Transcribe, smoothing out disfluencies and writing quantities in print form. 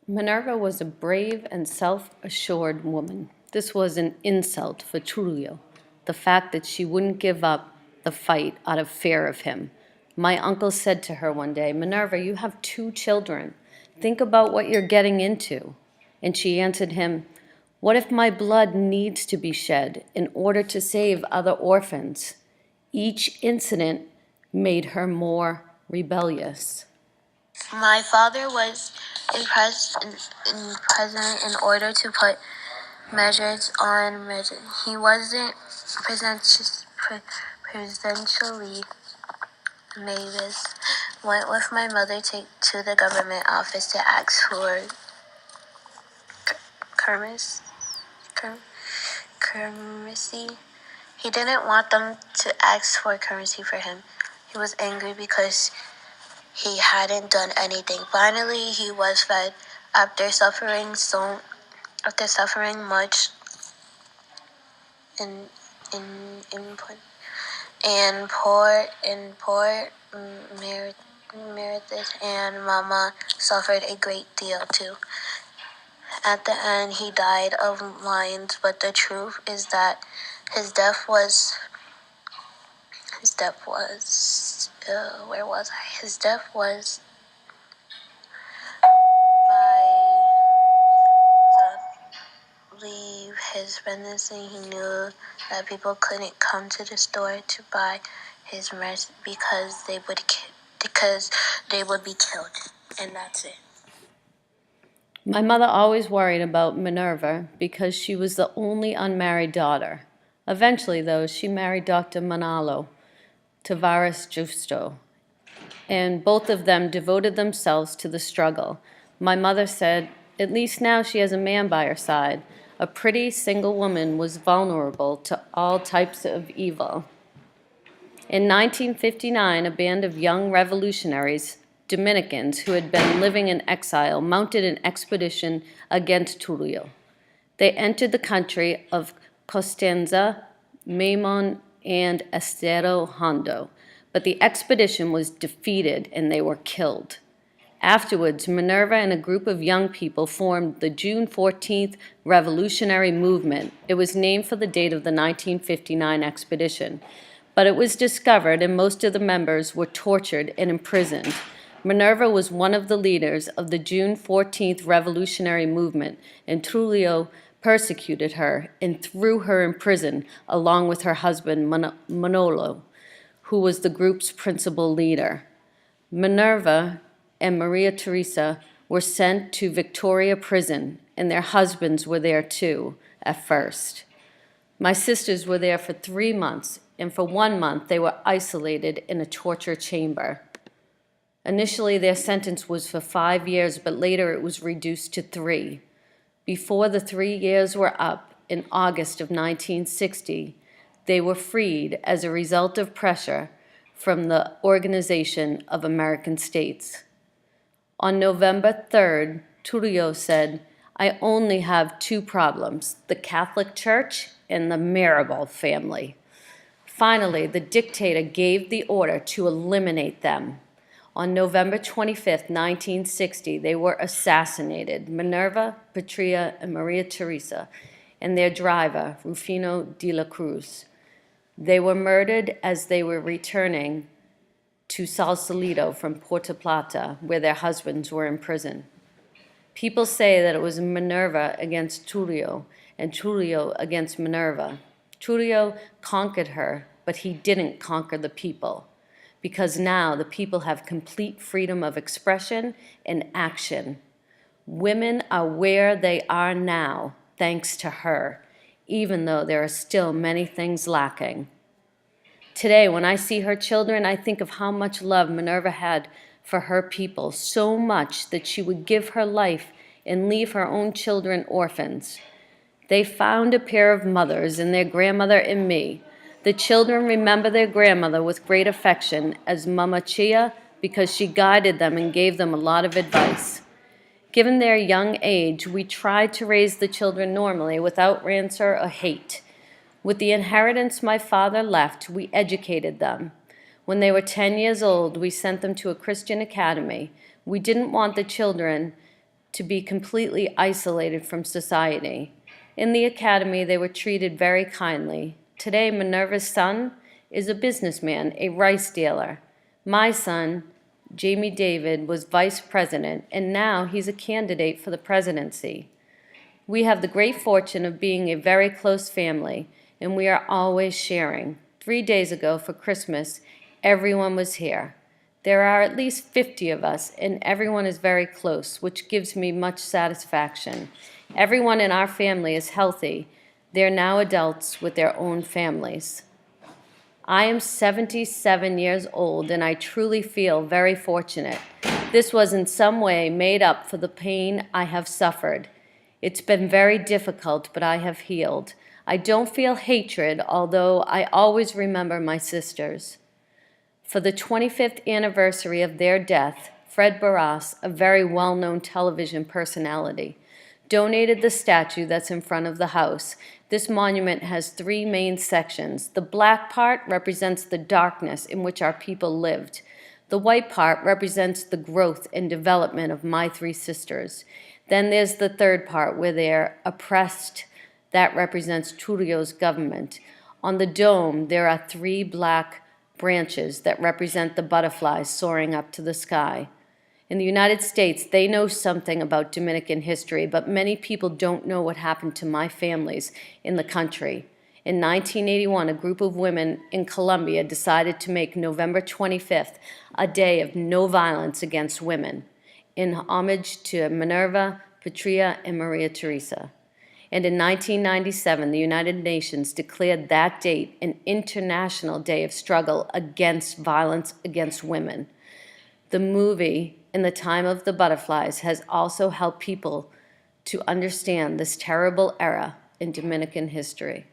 Minerva was a brave and self-assured woman. This was an insult for Tullio, the fact that she wouldn't give up the fight out of fear of him. My uncle said to her one day, "Minerva, you have 2 children. Think about what you're getting into." And she answered him, "What if my blood needs to be shed in order to save other orphans?" Each incident made her more rebellious. My father was in president in order to put measures on measures. He wasn't presidentially made this. Went with my mother to the government office to ask for currency. He didn't want them to ask for currency for him. He was angry because he hadn't done anything. Finally, he was fed after suffering much in input and poor Meredith and Mama suffered a great deal too. At the end, he died of lions, but the truth is that his death was where was I? His death was by leave his pregnancy. He knew that people couldn't come to the store to buy his merch because they would be killed, and that's it. My mother always worried about Minerva because she was the only unmarried daughter. Eventually, though, she married Dr. Manalo, Tavares Justo, and both of them devoted themselves to the struggle. My mother said, "At least now she has a man by her side." A pretty single woman was vulnerable to all types of evil. In 1959, a band of young revolutionaries, Dominicans who had been living in exile, mounted an expedition against Trujillo. They entered the country of Costanza, Maimon, and Estero Hondo, but the expedition was defeated and they were killed. Afterwards, Minerva and a group of young people formed the June 14th Revolutionary Movement. It was named for the date of the 1959 expedition, but it was discovered and most of the members were tortured and imprisoned. Minerva was one of the leaders of the June 14th Revolutionary Movement, and Trujillo persecuted her and threw her in prison along with her husband Manolo, who was the group's principal leader. Minerva and Maria Teresa were sent to Victoria Prison, and their husbands were there too at first. My sisters were there for 3 months, and for 1 month they were isolated in a torture chamber. Initially, their sentence was for 5 years, but later it was reduced to 3. Before the 3 years were up, in August of 1960, they were freed as a result of pressure from the Organization of American States. On November 3rd, Trujillo said, "I only have 2 problems, the Catholic Church and the Mirabal family." Finally, the dictator gave the order to eliminate them. On November 25th, 1960, they were assassinated, Minerva, Patria, and Maria Teresa, and their driver, Rufino de la Cruz. They were murdered as they were returning to Sausalito from Puerto Plata, where their husbands were in prison. People say that it was Minerva against Trujillo and Trujillo against Minerva. Trujillo conquered her, but he didn't conquer the people, because now the people have complete freedom of expression and action. Women are where they are now, thanks to her, even though there are still many things lacking. Today, when I see her children, I think of how much love Minerva had for her people, so much that she would give her life and leave her own children orphans. They found a pair of mothers in their grandmother and me. The children remember their grandmother with great affection as Mama Chia because she guided them and gave them a lot of advice. Given their young age, we tried to raise the children normally without rancor or hate. With the inheritance my father left, we educated them. When they were 10 years old, we sent them to a Christian academy. We didn't want the children to be completely isolated from society. In the academy, they were treated very kindly. Today, Minerva's son is a businessman, a rice dealer. My son, Jamie David, was vice president, and now he's a candidate for the presidency. We have the great fortune of being a very close family, and we are always sharing. 3 days ago for Christmas, everyone was here. There are at least 50 of us, and everyone is very close, which gives me much satisfaction. Everyone in our family is healthy. They're now adults with their own families. I am 77 years old, and I truly feel very fortunate. This was in some way made up for the pain I have suffered. It's been very difficult, but I have healed. I don't feel hatred, although I always remember my sisters. For the 25th anniversary of their death, Fred Barras, a very well-known television personality, donated the statue that's in front of the house. This monument has 3 main sections. The black part represents the darkness in which our people lived. The white part represents the growth and development of my 3 sisters. Then there's the third part where they're oppressed. That represents Trujillo's government. On the dome, there are 3 black branches that represent the butterflies soaring up to the sky. In the United States, they know something about Dominican history, but many people don't know what happened to my families in the country. In 1981, a group of women in Colombia decided to make November 25th a day of no violence against women, in homage to Minerva, Patria, and Maria Teresa. And in 1997, the United Nations declared that date an International Day of Struggle against violence against women. The movie, In the Time of the Butterflies, has also helped people to understand this terrible era in Dominican history.